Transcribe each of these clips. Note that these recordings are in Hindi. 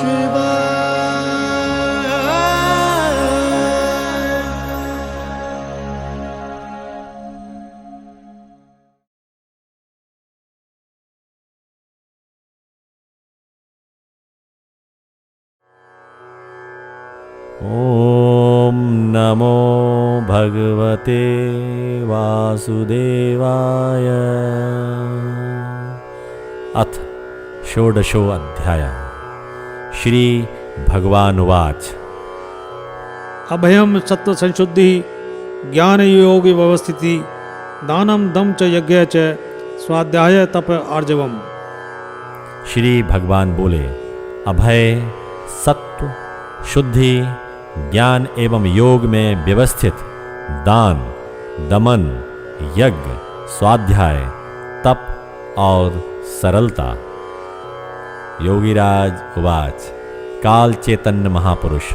ओम नमो भगवते वासुदेवाय। अथ षोडशो अध्याय। श्री भगवानुवाच। अभयम सत्व संशुद्धि ज्ञान योग व्यवस्थिति दानम दम च यज्ञ च स्वाध्याय तप आर्जवम। श्री भगवान बोले, अभय, सत्व, शुद्धि, ज्ञान एवं योग में व्यवस्थित, दान, दमन, यज्ञ, स्वाध्याय, तप और सरलता। योगीराज उवाच। काल चैतन्य महापुरुष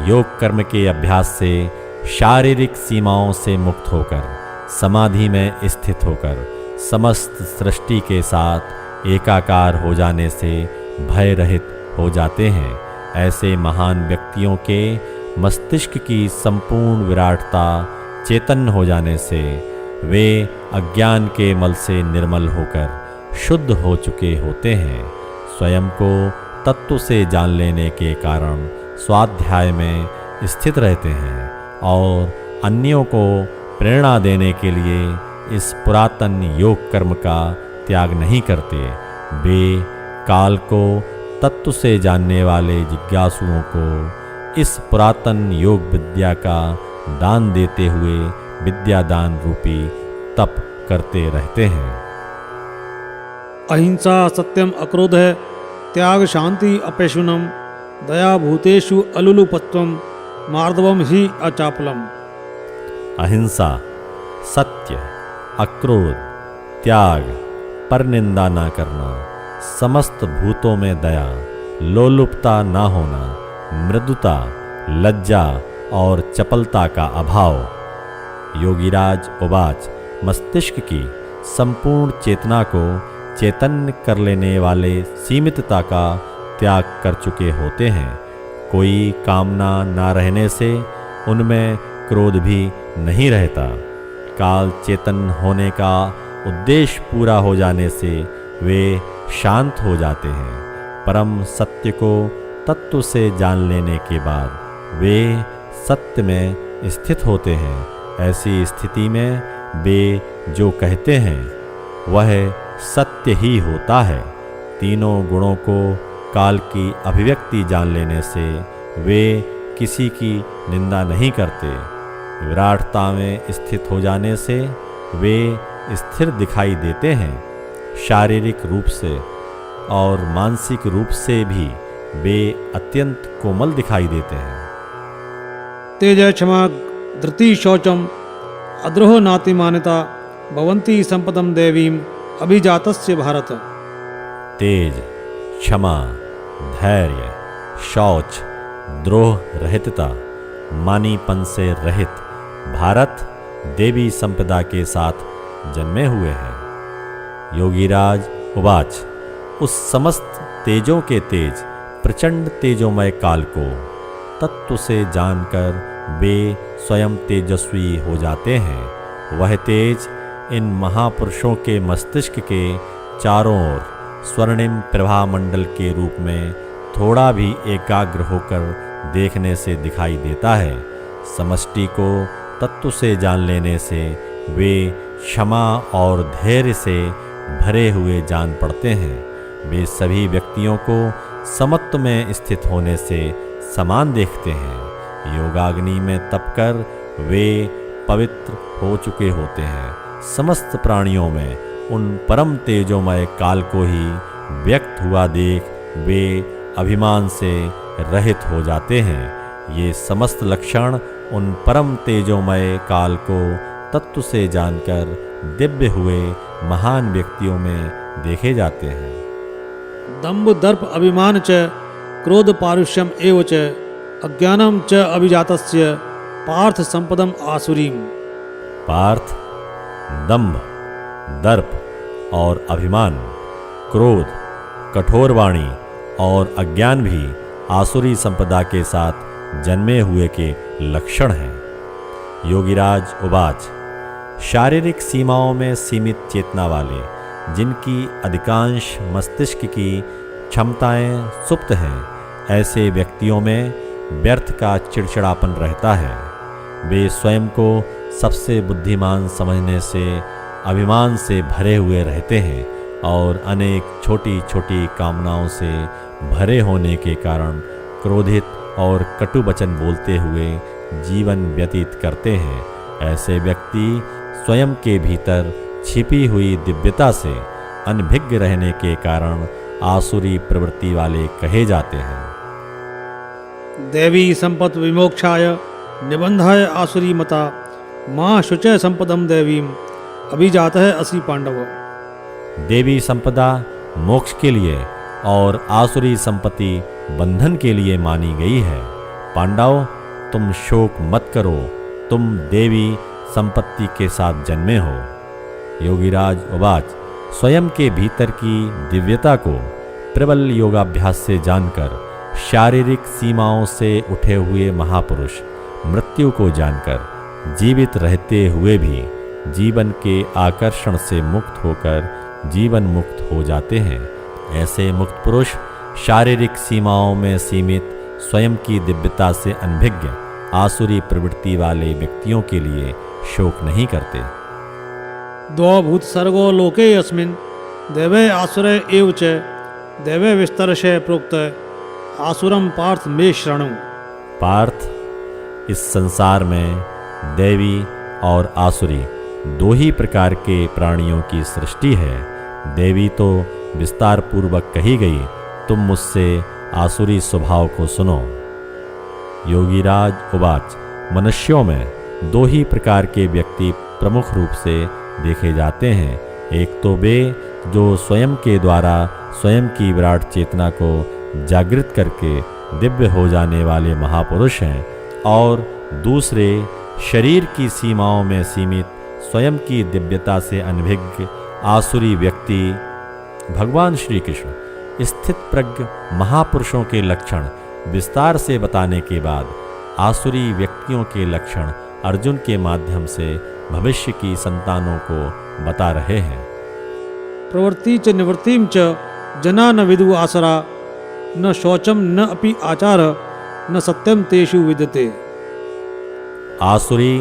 योग कर्म के अभ्यास से शारीरिक सीमाओं से मुक्त होकर समाधि में स्थित होकर समस्त सृष्टि के साथ एकाकार हो जाने से भय रहित हो जाते हैं। ऐसे महान व्यक्तियों के मस्तिष्क की संपूर्ण विराटता चैतन्य हो जाने से वे अज्ञान के मल से निर्मल होकर शुद्ध हो चुके होते हैं। स्वयं को तत्व से जान लेने के कारण स्वाध्याय में स्थित रहते हैं और अन्यों को प्रेरणा देने के लिए इस पुरातन योग कर्म का त्याग नहीं करते। वे काल को तत्व से जानने वाले जिज्ञासुओं को इस पुरातन योग विद्या का दान देते हुए विद्यादान रूपी तप करते रहते हैं। अहिंसा सत्यम अक्रोध त्याग शांति अपेशुनम दया भूतेषु अलुलुपत्वम मार्दवम ही अचापलम। अहिंसा, सत्य, अक्रोध, त्याग, परनिंदा न करना, समस्त भूतों में दया, लोलुपता न होना, मृदुता, लज्जा और चपलता का अभाव। योगीराज उवाच। मस्तिष्क की संपूर्ण चेतना को चैतन्य कर लेने वाले सीमितता का त्याग कर चुके होते हैं। कोई कामना न रहने से उनमें क्रोध भी नहीं रहता। काल चेतन होने का उद्देश्य पूरा हो जाने से वे शांत हो जाते हैं। परम सत्य को तत्व से जान लेने के बाद वे सत्य में स्थित होते हैं। ऐसी स्थिति में वे जो कहते हैं वह सत्य ही होता है। तीनों गुणों को काल की अभिव्यक्ति जान लेने से वे किसी की निंदा नहीं करते। विराटता में स्थित हो जाने से वे स्थिर दिखाई देते हैं। शारीरिक रूप से और मानसिक रूप से भी वे अत्यंत कोमल दिखाई देते हैं। तेज क्षमा धृति शौचम अद्रोह नाति मान्यता भवंती संपदम देवीम अभिजातस्य भारत। तेज, क्षमा, धैर्य, शौच, द्रोह रहितता, मानीपन से रहित भारत देवी संपदा के साथ जन्मे हुए हैं। योगीराज उवाच। उस समस्त तेजों के तेज प्रचंड तेजोमय काल को तत्व से जानकर वे स्वयं तेजस्वी हो जाते हैं। वह तेज इन महापुरुषों के मस्तिष्क के चारों ओर स्वर्णिम प्रभा मंडल के रूप में थोड़ा भी एकाग्र होकर देखने से दिखाई देता है। समष्टि को तत्व से जान लेने से वे क्षमा और धैर्य से भरे हुए जान पड़ते हैं। वे सभी व्यक्तियों को समत्व में स्थित होने से समान देखते हैं। योगाग्नि में तपकर वे पवित्र हो चुके होते हैं। समस्त प्राणियों में उन परम तेजोमय काल को ही व्यक्त हुआ देख वे अभिमान से रहित हो जाते हैं। ये समस्त लक्षण उन परम तेजोमय काल को तत्व से जानकर दिव्य हुए महान व्यक्तियों में देखे जाते हैं। दंभ दर्प अभिमान च क्रोध पारुष्यम एव च अज्ञानम च अभिजातस्य पार्थ संपदम आसुरीम। पार्थ, दंभ, दर्प और अभिमान, क्रोध, कठोर वाणी और अज्ञान भी आसुरी संपदा के साथ जन्मे हुए के लक्षण हैं। योगीराज उवाच। शारीरिक सीमाओं में सीमित चेतना वाले, जिनकी अधिकांश मस्तिष्क की क्षमताएं सुप्त हैं, ऐसे व्यक्तियों में व्यर्थ का चिड़चिड़ापन रहता है। वे स्वयं को सबसे बुद्धिमान समझने से अभिमान से भरे हुए रहते हैं और अनेक छोटी छोटी कामनाओं से भरे होने के कारण क्रोधित और कटु वचन बोलते हुए जीवन व्यतीत करते हैं। ऐसे व्यक्ति स्वयं के भीतर छिपी हुई दिव्यता से अनभिज्ञ रहने के कारण आसुरी प्रवृत्ति वाले कहे जाते हैं। देवी संपत् विमोक्षाय निबंधाय आसुरी मता माँ शुचय संपदम देवीम अभिजातः असि पांडव। देवी संपदा मोक्ष के लिए और आसुरी संपत्ति बंधन के लिए मानी गई है। पांडव, तुम शोक मत करो, तुम देवी संपत्ति के साथ जन्मे हो। योगीराज उवाच। स्वयं के भीतर की दिव्यता को प्रबल योगाभ्यास से जानकर, शारीरिक सीमाओं से उठे हुए महापुरुष मृत्यु को जानकर जीवित रहते हुए भी जीवन के आकर्षण से मुक्त होकर जीवन मुक्त हो जाते हैं। ऐसे मुक्त पुरुष शारीरिक सीमाओं में सीमित स्वयं की दिव्यता से अनभिज्ञ आसुरी प्रवृत्ति वाले व्यक्तियों के लिए शोक नहीं करते। द्वौ भूत सर्गो लोके अस्मिन् देवे आसुरे एव च देवे विस्तरशे प्रोक्त आसुरम पार्थ मे शरणु। पार्थ, इस संसार में देवी और आसुरी दो ही प्रकार के प्राणियों की सृष्टि है। देवी तो विस्तार पूर्वक कही गई, तुम मुझसे आसुरी स्वभाव को सुनो। योगीराज उवाच। मनुष्यों में दो ही प्रकार के व्यक्ति प्रमुख रूप से देखे जाते हैं। एक तो वे जो स्वयं के द्वारा स्वयं की विराट चेतना को जागृत करके दिव्य हो जाने वाले महापुरुष हैं, और दूसरे शरीर की सीमाओं में सीमित स्वयं की दिव्यता से अनभिज्ञ आसुरी व्यक्ति। भगवान श्री कृष्ण स्थित प्रज्ञ महापुरुषों के लक्षण विस्तार से बताने के बाद आसुरी व्यक्तियों के लक्षण अर्जुन के माध्यम से भविष्य की संतानों को बता रहे हैं। प्रवृत्ति च निवृत्तिम च जना न विदु आसरा न शौचम न अपि आचार न सत्यम तेषु विद्यते। आसुरी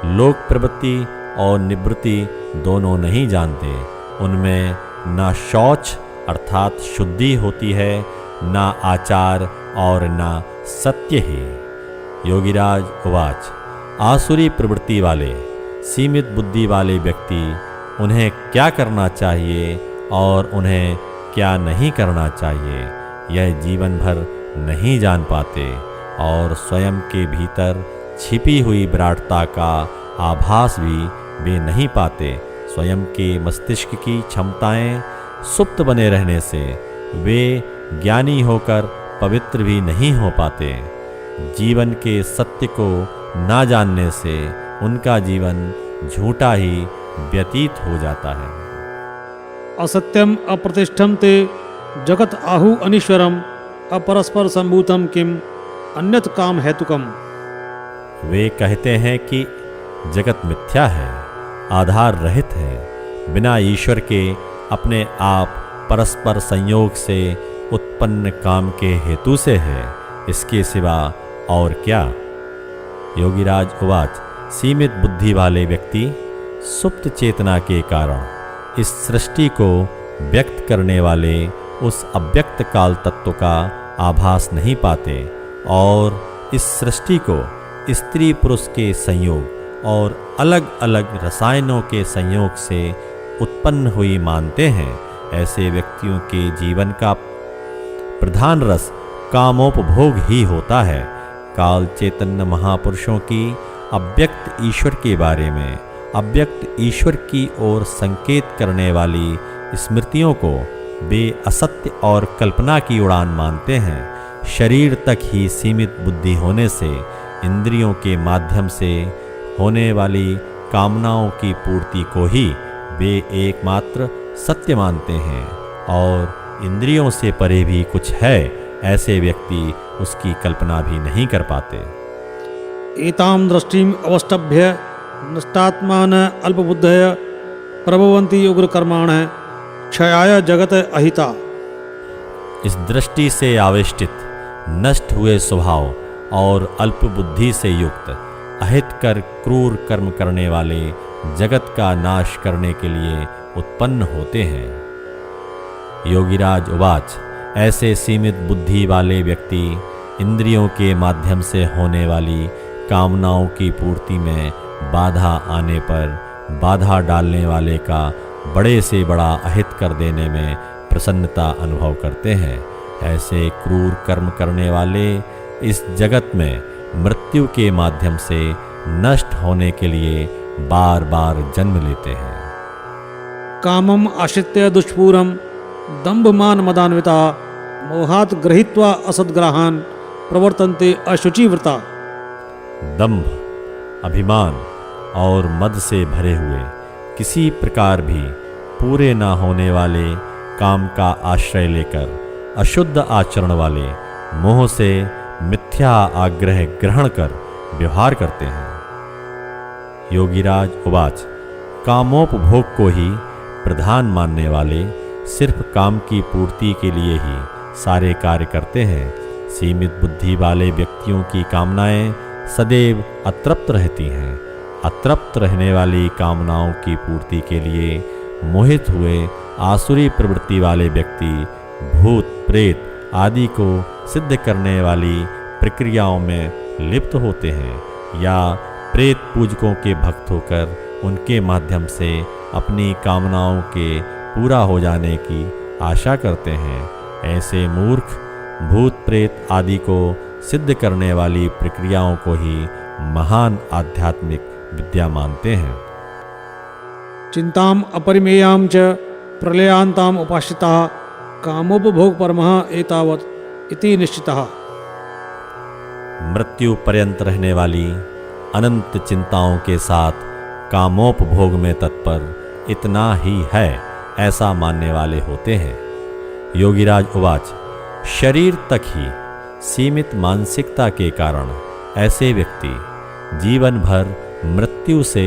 लोक प्रवृत्ति और निवृत्ति दोनों नहीं जानते। उनमें न शौच अर्थात शुद्धि होती है, न आचार और न सत्य ही। योगीराज उवाच। आसुरी प्रवृत्ति वाले सीमित बुद्धि वाले व्यक्ति उन्हें क्या करना चाहिए और उन्हें क्या नहीं करना चाहिए, यह जीवन भर नहीं जान पाते और स्वयं के भीतर छिपी हुई विराटता का आभास भी वे नहीं पाते। स्वयं के मस्तिष्क की क्षमताएं सुप्त बने रहने से वे ज्ञानी होकर पवित्र भी नहीं हो पाते। जीवन के सत्य को ना जानने से उनका जीवन झूठा ही व्यतीत हो जाता है। असत्यम अप्रतिष्ठम ते जगत आहु अनीश्वरम अपरस्पर संभूतम किम अन्यत काम हेतुकम। वे कहते हैं कि जगत मिथ्या है, आधार रहित है, बिना ईश्वर के अपने आप परस्पर संयोग से उत्पन्न काम के हेतु से है, इसके सिवा और क्या। योगीराज उवाच। सीमित बुद्धि वाले व्यक्ति सुप्त चेतना के कारण इस सृष्टि को व्यक्त करने वाले उस अव्यक्त काल तत्व का आभास नहीं पाते और इस सृष्टि को स्त्री पुरुष के संयोग और अलग अलग रसायनों के संयोग से उत्पन्न हुई मानते हैं। ऐसे व्यक्तियों के जीवन का प्रधान रस कामोपभोग ही होता है। काल चैतन्य महापुरुषों की अव्यक्त ईश्वर के बारे में अव्यक्त ईश्वर की ओर संकेत करने वाली स्मृतियों को वे असत्य और कल्पना की उड़ान मानते हैं। शरीर तक ही सीमित बुद्धि होने से इंद्रियों के माध्यम से होने वाली कामनाओं की पूर्ति को ही वे एकमात्र सत्य मानते हैं और इंद्रियों से परे भी कुछ है। ऐसे व्यक्ति उसकी कल्पना भी नहीं कर पाते। एताम दृष्टिम अवष्टभ्य नष्टात्मान अल्पबुद्धय प्रभवन्ति उग्रकर्माण क्षयाय जगत अहिता। इस दृष्टि से आवेष्टित, नष्ट हुए स्वभाव और अल्प बुद्धि से युक्त, अहितकर क्रूर कर्म करने वाले जगत का नाश करने के लिए उत्पन्न होते हैं। योगीराज उवाच, ऐसे सीमित बुद्धि वाले व्यक्ति इंद्रियों के माध्यम से होने वाली कामनाओं की पूर्ति में बाधा आने पर बाधा डालने वाले का बड़े से बड़ा अहित कर देने में प्रसन्नता अनुभव करते हैं। ऐसे क्रूर कर्म करने वाले इस जगत में मृत्यु के माध्यम से नष्ट होने के लिए बार बार जन्म लेते हैं। कामम आश्रित्य दुष्पूरम दंभमान मदान्विता मोहात गृहीत्वा असद्ग्रहान प्रवर्तन्ते अशुचिव्रता। दंभ, अभिमान और मद से भरे हुए, किसी प्रकार भी पूरे न होने वाले काम का आश्रय लेकर अशुद्ध आचरण वाले मोह से मिथ्या आग्रह ग्रहण कर व्यवहार करते हैं। योगीराज उवाच, कामोपभोग को ही प्रधान मानने वाले सिर्फ काम की पूर्ति के लिए ही सारे कार्य करते हैं। सीमित बुद्धि वाले व्यक्तियों की कामनाएं सदैव अतृप्त रहती हैं। अतृप्त रहने वाली कामनाओं की पूर्ति के लिए मोहित हुए आसुरी प्रवृत्ति वाले व्यक्ति भूत प्रेत आदि को सिद्ध करने वाली प्रक्रियाओं में लिप्त होते हैं या प्रेत पूजकों के भक्त होकर उनके माध्यम से अपनी कामनाओं के पूरा हो जाने की आशा करते हैं। ऐसे मूर्ख भूत प्रेत आदि को सिद्ध करने वाली प्रक्रियाओं को ही महान आध्यात्मिक विद्या मानते हैं। चिंताम अपरिमेयाम च प्रलयांताम उपाश्रिता कामोपभोग परमः एतावत् इति निश्चितः। मृत्यु पर्यंत रहने वाली अनंत चिंताओं के साथ कामोपभोग में तत्पर इतना ही है ऐसा मानने वाले होते हैं। योगीराज उवाच, शरीर तक ही सीमित मानसिकता के कारण ऐसे व्यक्ति जीवन भर मृत्यु से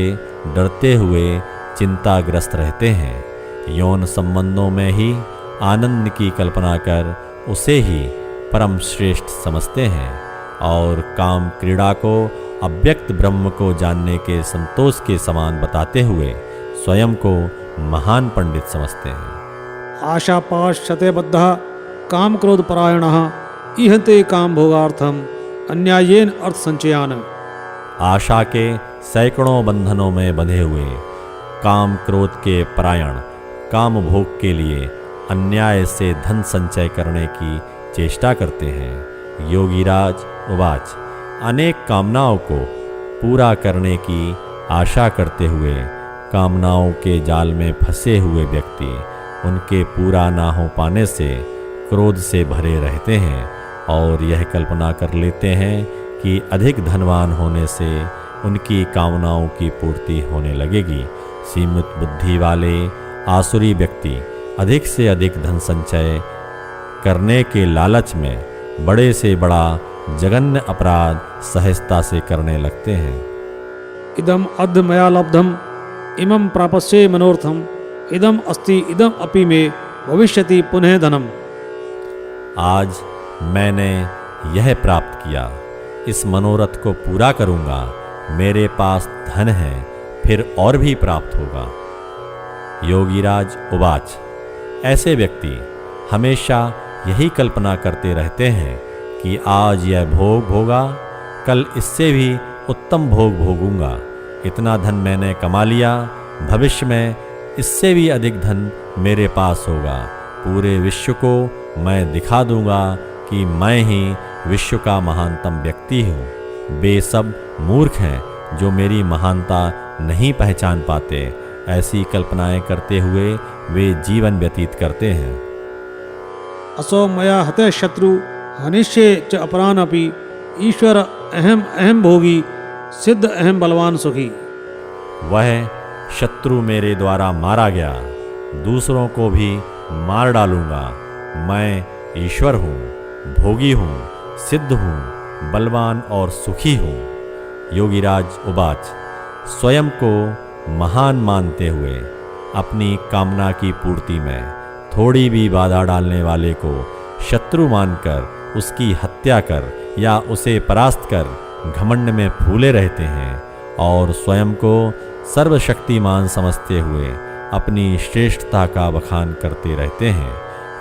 डरते हुए चिंताग्रस्त रहते हैं। यौन संबंधों में ही आनंद की कल्पना कर उसे ही परम श्रेष्ठ समझते हैं और काम क्रीड़ा को अव्यक्त ब्रह्म को जानने के संतोष के समान बताते हुए स्वयं को महान पंडित समझते हैं। आशापाश शतेबद्ध काम क्रोध परायण इहते काम भोगार्थम अन्यायेन अर्थ संचयान। आशा के सैकड़ों बंधनों में बंधे हुए काम क्रोध के परायण काम भोग के लिए अन्याय से धन संचय करने की चेष्टा करते हैं। योगीराज उवाच, अनेक कामनाओं को पूरा करने की आशा करते हुए कामनाओं के जाल में फंसे हुए व्यक्ति उनके पूरा ना हो पाने से क्रोध से भरे रहते हैं और यह कल्पना कर लेते हैं कि अधिक धनवान होने से उनकी कामनाओं की पूर्ति होने लगेगी। सीमित बुद्धि वाले आसुरी व्यक्ति अधिक से अधिक धन संचय करने के लालच में बड़े से बड़ा जघन्य अपराध सहजता से करने लगते हैं। इदम अद्य मया लब्धम इमं प्रापस्ये मनोर्थम इदम अस्ति इदम अपि मे भविष्यति पुनः धनम। आज मैंने यह प्राप्त किया, इस मनोरथ को पूरा करूंगा, मेरे पास धन है, फिर और भी प्राप्त होगा। योगीराज उवाच, ऐसे व्यक्ति हमेशा यही कल्पना करते रहते हैं कि आज यह भोग भोगा, कल इससे भी उत्तम भोग भोगूंगा, इतना धन मैंने कमा लिया, भविष्य में इससे भी अधिक धन मेरे पास होगा, पूरे विश्व को मैं दिखा दूंगा कि मैं ही विश्व का महानतम व्यक्ति हूँ। वे सब मूर्ख हैं जो मेरी महानता नहीं पहचान पाते। ऐसी कल्पनाएं करते हुए वे जीवन व्यतीत करते हैं। असो मया हते शत्रु हनिष्ये च अपरान अपि ईश्वर अहम अहम भोगी सिद्ध अहम बलवान सुखी। वह शत्रु मेरे द्वारा मारा गया, दूसरों को भी मार डालूंगा। मैं ईश्वर हूँ, भोगी हूँ, सिद्ध हूँ, बलवान और सुखी हूँ। योगीराज उवाच। स्वयं को महान मानते हुए अपनी कामना की पूर्ति में थोड़ी भी बाधा डालने वाले को शत्रु मानकर उसकी हत्या कर या उसे परास्त कर घमंड में फूले रहते हैं और स्वयं को सर्वशक्तिमान समझते हुए अपनी श्रेष्ठता का बखान करते रहते हैं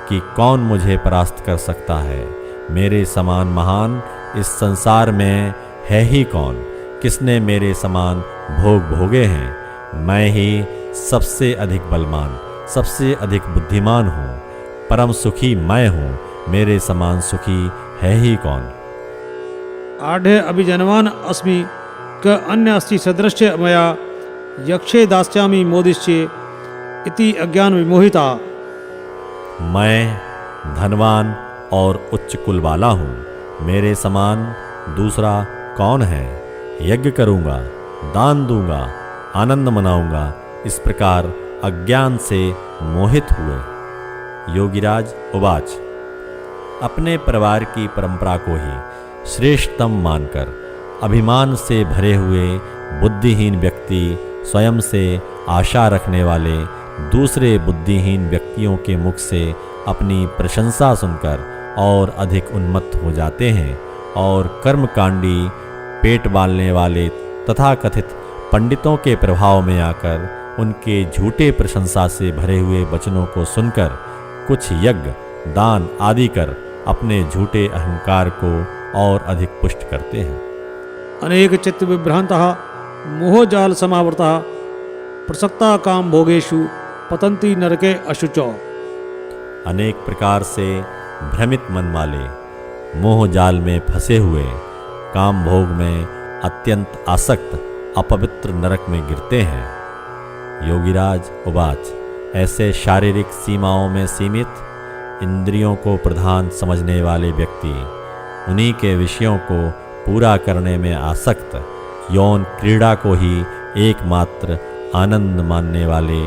कि कौन मुझे परास्त कर सकता है, मेरे समान महान इस संसार में है ही कौन, किसने मेरे समान भोग भोगे हैं, मैं ही सबसे अधिक बलवान, सबसे अधिक बुद्धिमान हूँ, परम सुखी मैं हूँ, मेरे समान सुखी है ही कौन। आढ़े अभिजनवान अस्मि क अन्य अस्ति सदृश्य मया यक्षे दास्यामि मोदिष्ये इति अज्ञान विमोहिता। मैं धनवान और उच्च कुल वाला हूँ, मेरे समान दूसरा कौन है, यज्ञ करूँगा, दान दूंगा, आनंद मनाऊंगा, इस प्रकार अज्ञान से मोहित हुए। योगीराज उवाच। अपने परिवार की परंपरा को ही श्रेष्ठतम मानकर अभिमान से भरे हुए बुद्धिहीन व्यक्ति स्वयं से आशा रखने वाले दूसरे बुद्धिहीन व्यक्तियों के मुख से अपनी प्रशंसा सुनकर और अधिक उन्मत्त हो जाते हैं और कर्मकांडी पेट बालने वाले तथाकथित पंडितों के प्रभाव में आकर उनके झूठे प्रशंसा से भरे हुए वचनों को सुनकर कुछ यज्ञ दान आदि कर अपने झूठे अहंकार को और अधिक पुष्ट करते हैं। अनेक चित्त विभ्रांतः मोहजाल समावृतः प्रसक्ता काम भोगेषु पतंती नरके अशुचौ। अनेक प्रकार से भ्रमित मन वाले मोह जाल में फंसे हुए काम भोग में अत्यंत आसक्त अपवित्र नरक में गिरते हैं। योगीराज उवाच। ऐसे शारीरिक सीमाओं में सीमित इंद्रियों को प्रधान समझने वाले व्यक्ति उन्हीं के विषयों को पूरा करने में आसक्त यौन क्रीड़ा को ही एकमात्र आनंद मानने वाले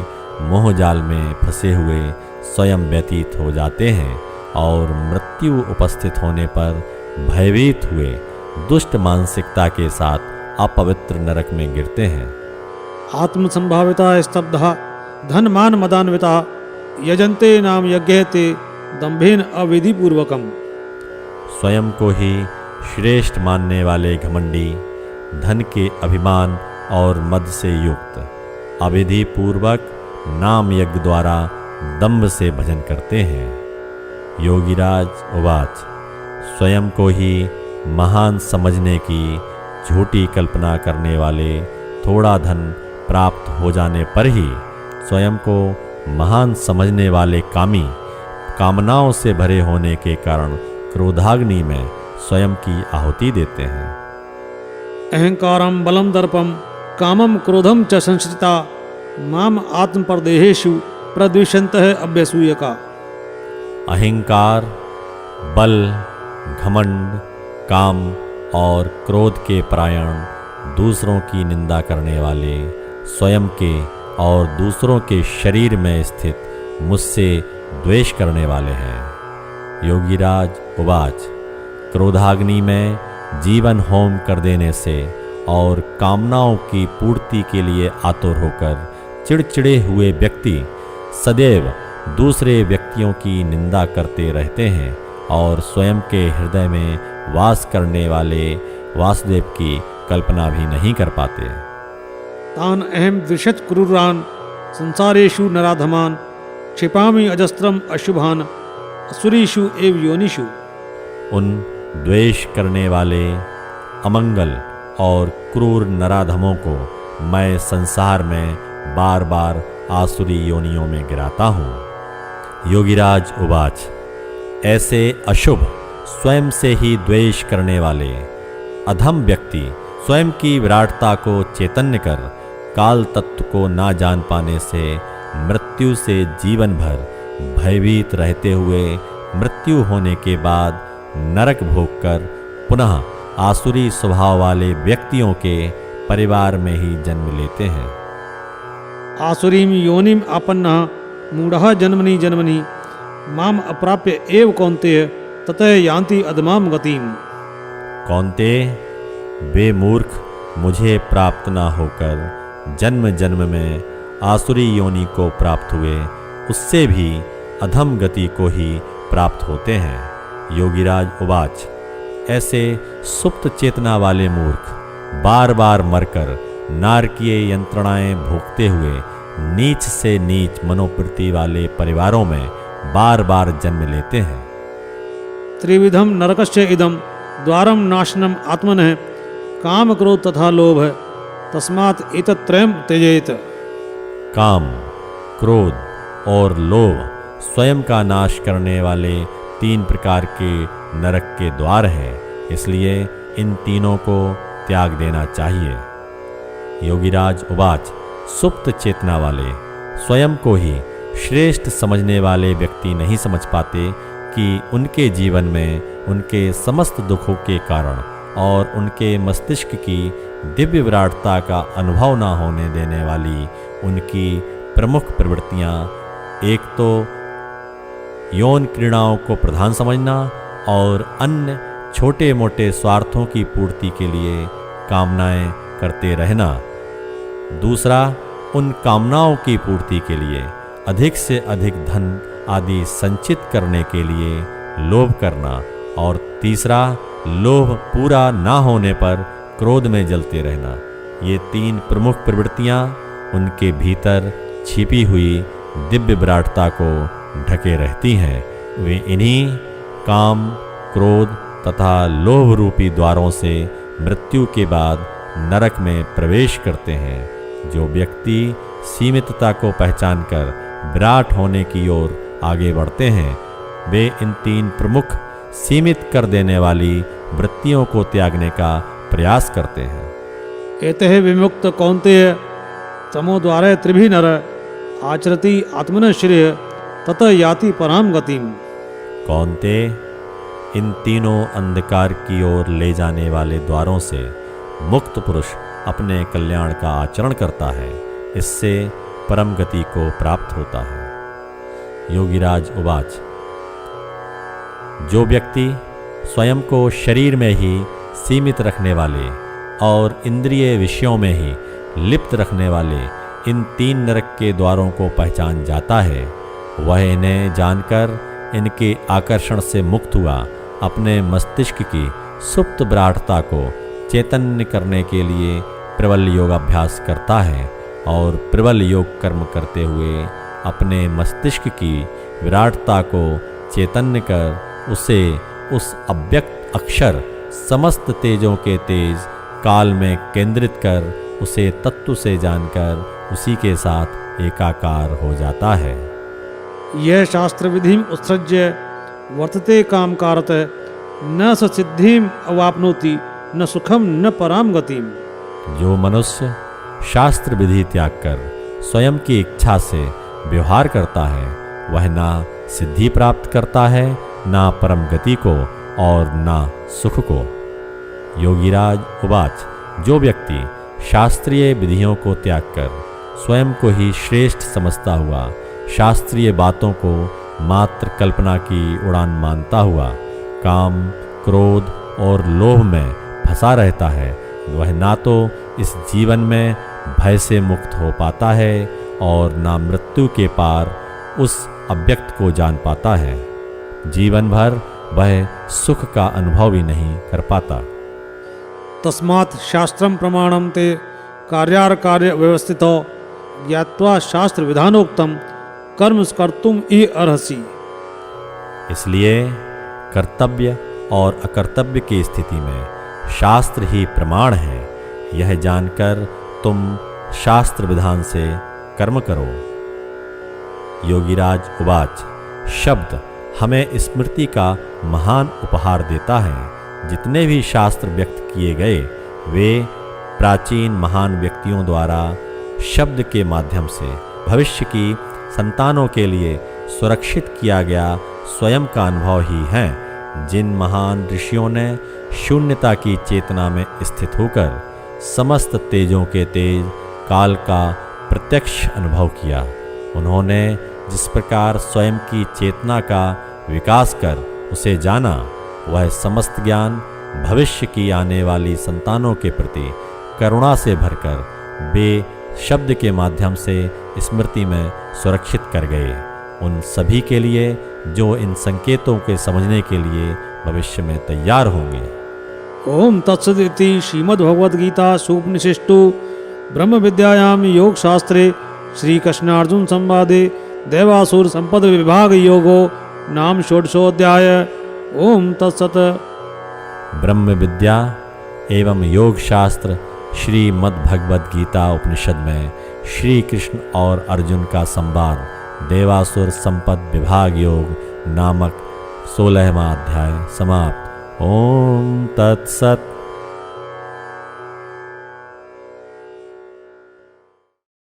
मोहजाल में फंसे हुए स्वयं व्यतीत हो जाते हैं और मृत्यु उपस्थित होने पर भयभीत हुए दुष्ट मानसिकता के साथ अपवित्र नरक में गिरते हैं। आत्मसंभाविता स्तब्धा धन मान मदान्विता यजन्ते नाम यज्ञेते दंभेन अविधिपूर्वकम। स्वयं को ही श्रेष्ठ मानने वाले घमंडी धन के अभिमान और मद से युक्त अविधि पूर्वक नाम यज्ञ द्वारा दंभ से भजन करते हैं। योगीराज उवाच। स्वयं को ही महान समझने की झूठी कल्पना करने वाले थोड़ा धन प्राप्त हो जाने पर ही स्वयं को महान समझने वाले कामी कामनाओं से भरे होने के कारण क्रोधाग्नि में स्वयं की आहुति देते हैं। अहंकारम बलम दर्पम कामम क्रोधम च संश्रिता माम आत्म परदेहेषु प्रद्विषन्तः अभ्यसूयका। अहंकार बल घमंड काम और क्रोध के परायण दूसरों की निंदा करने वाले स्वयं के और दूसरों के शरीर में स्थित मुझसे द्वेष करने वाले हैं। योगीराज उवाच। क्रोधाग्नि में जीवन होम कर देने से और कामनाओं की पूर्ति के लिए आतुर होकर चिड़चिड़े हुए व्यक्ति सदैव दूसरे व्यक्तियों की निंदा करते रहते हैं और स्वयं के हृदय में वास करने वाले वासुदेव की कल्पना भी नहीं कर पाते। तान अहम द्विषत क्रूरान संसारेषु नराधमान क्षिपामि अजस्त्रम अशुभान असुरीषु एव योनिषु। उन द्वेष करने वाले अमंगल और क्रूर नराधमों को मैं संसार में बार बार आसुरी योनियों में गिराता हूँ। योगीराज उवाच। ऐसे अशुभ स्वयं से ही द्वेष करने वाले अधम व्यक्ति स्वयं की विराटता को चैतन्य कर काल तत्व को ना जान पाने से मृत्यु से जीवन भर भयभीत रहते हुए मृत्यु होने के बाद नरक भोग कर पुनः आसुरी स्वभाव वाले व्यक्तियों के परिवार में ही जन्म लेते हैं। आसुरीम योनिम आपन्नः मूढ़ः जन्मनि जन्मनि माम अप्राप्य एव कौन्तेय ततः यान्ति अधमाम गतिम। कौन्ते, वे मूर्ख मुझे प्राप्त ना होकर जन्म जन्म में आसुरी योनि को प्राप्त हुए, उससे भी अधम गति को ही प्राप्त होते हैं। योगीराज उवाच, ऐसे सुप्त चेतना वाले मूर्ख बार बार मरकर नारकीय यंत्रणाएं भोगते हुए नीच से नीच मनोवृत्ति वाले परिवारों में बार बार जन्म लेते हैं। त्रिविधम नरकस्य इदम द्वारम नाशनम आत्मनः काम क्रोध तथा लोभ तस्मात् एतत्त्रयम् त्यजेत। काम, क्रोध और लोभ स्वयं का नाश करने वाले 3 प्रकार के नरक के द्वार हैं, इसलिए इन तीनों को त्याग देना चाहिए। योगीराज उवाच, सुप्त चेतना वाले स्वयं को ही श्रेष्ठ समझने वाले व्यक्ति नहीं समझ पाते कि उनके जीवन में उनके समस्त दुखों के कारण और उनके मस्तिष्क की दिव्य विराटता का अनुभव न होने देने वाली उनकी प्रमुख प्रवृत्तियां, एक तो यौन क्रीड़ाओं को प्रधान समझना और अन्य छोटे मोटे स्वार्थों की पूर्ति के लिए कामनाएं करते रहना, दूसरा उन कामनाओं की पूर्ति के लिए अधिक से अधिक धन आदि संचित करने के लिए लोभ करना, और तीसरा लोभ पूरा ना होने पर क्रोध में जलते रहना। ये 3 प्रमुख प्रवृत्तियां उनके भीतर छिपी हुई दिव्य विराटता को ढके रहती हैं। वे इन्हीं काम, क्रोध तथा लोभ रूपी द्वारों से मृत्यु के बाद नरक में प्रवेश करते हैं। जो व्यक्ति सीमितता को पहचानकर विराट होने की ओर आगे बढ़ते हैं, वे इन 3 प्रमुख सीमित कर देने वाली वृत्तियों को त्यागने का प्रयास करते हैं। एतः विमुक्त कौन्तेय तमोद्वारे त्रिभिः नर आचरति आत्मनः श्रेय ततः याति पराम गतिम। कौन्ते, इन तीनों अंधकार की ओर ले जाने वाले द्वारों से मुक्त पुरुष अपने कल्याण का आचरण करता है, इससे परम गति को प्राप्त होता है। योगीराज उवाच, जो व्यक्ति स्वयं को शरीर में ही सीमित रखने वाले और इंद्रिय विषयों में ही लिप्त रखने वाले इन 3 नरक के द्वारों को पहचान जाता है, वह इन्हें जानकर इनके आकर्षण से मुक्त हुआ अपने मस्तिष्क की सुप्त विराटता को चैतन्य करने के लिए प्रबल योगाभ्यास करता है, और प्रबल योग कर्म करते हुए अपने मस्तिष्क की विराटता को चैतन्य कर उसे उस अव्यक्त अक्षर समस्त तेजों के तेज काल में केंद्रित कर उसे तत्व से जानकर उसी के साथ एकाकार हो जाता है। यह शास्त्र विधिम उत्सृज्य वर्तते काम कारत न स सिद्धिम अवाप्नोति न सुखम न पराम गतिम। जो मनुष्य शास्त्र विधि त्याग कर स्वयं की इच्छा से व्यवहार करता है, वह ना सिद्धि प्राप्त करता है, ना परम गति को और ना सुख को। योगीराज उवाच, जो व्यक्ति शास्त्रीय विधियों को त्याग कर स्वयं को ही श्रेष्ठ समझता हुआ शास्त्रीय बातों को मात्र कल्पना की उड़ान मानता हुआ काम, क्रोध और लोभ में फंसा रहता है, वह ना तो इस जीवन में भय से मुक्त हो पाता है और ना मृत्यु के पार उस अव्यक्त को जान पाता है। जीवन भर वह सुख का अनुभव ही नहीं कर पाता। तस्मात् शास्त्रम प्रमाणम ते कार्यार्कार्य व्यवस्थितो ज्ञात्वा शास्त्र विधानोक्तम कर्म कर्तुम ई अर्हसि। इसलिए कर्तव्य और अकर्तव्य की स्थिति में शास्त्र ही प्रमाण है, यह जानकर तुम शास्त्र विधान से कर्म करो। योगीराज उवाच, शब्द हमें स्मृति का महान उपहार देता है। जितने भी शास्त्र व्यक्त किए गए वे प्राचीन महान व्यक्तियों द्वारा शब्द के माध्यम से भविष्य की संतानों के लिए सुरक्षित किया गया स्वयं का अनुभव ही है। जिन महान ऋषियों ने शून्यता की चेतना में स्थित होकर समस्त तेजों के तेज काल का प्रत्यक्ष अनुभव किया, उन्होंने जिस प्रकार स्वयं की चेतना का विकास कर उसे जाना, वह समस्त ज्ञान भविष्य की आने वाली संतानों के प्रति करुणा से भरकर वे शब्द के माध्यम से स्मृति में सुरक्षित कर गए, उन सभी के लिए जो इन संकेतों के समझने के लिए भविष्य में तैयार होंगे। ओम तत्सदिति श्रीमद्भगवद्गीता सूपनिषिष्टु ब्रह्म विद्यायाम योग शास्त्रे श्री कृष्णार्जुन संवादे देवासुर संपद विभाग योगो नाम षोडशोऽध्याय। ओम तत्सत। ब्रह्म विद्या एवं योग शास्त्र श्रीमद्भगवद गीता उपनिषद में श्री कृष्ण और अर्जुन का संवाद देवासुर संपद विभाग योग नामक 16वां अध्याय समाप्त। ओम तत्सत।